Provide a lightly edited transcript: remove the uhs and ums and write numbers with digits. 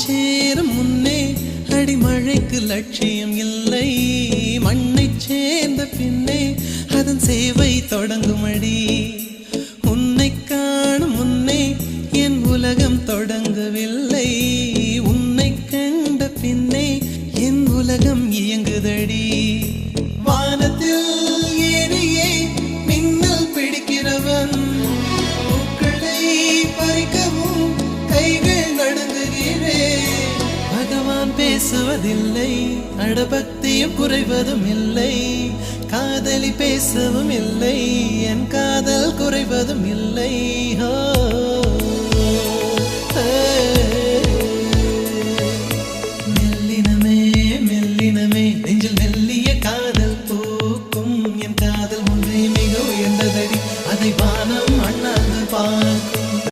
சேரும் முன்னே அடிமழைக்கு லட்சியம் இல்லை. மண்ணை சேர்ந்த பின்னே அதன் சேவை தொடங்குமடி. உன்னை காணும் முன்னே என் உலகம் தொடங்கவில்லை. உன்னை கண்ட பின்னே என் உலகம் இயங்குதடி. வானத்தில் ஏறியே மின்னல் பிடிக்கிறவன் பூக்களை பறிக்கவும் கைகள் நடுங்குகிறேன். பகவான் பேசுவதில்லை, அடபக்தியும் குறைவதும் இல்லை. காதலி பேசவும் இல்லை, என் காதல் குறைவதும் இல்லை.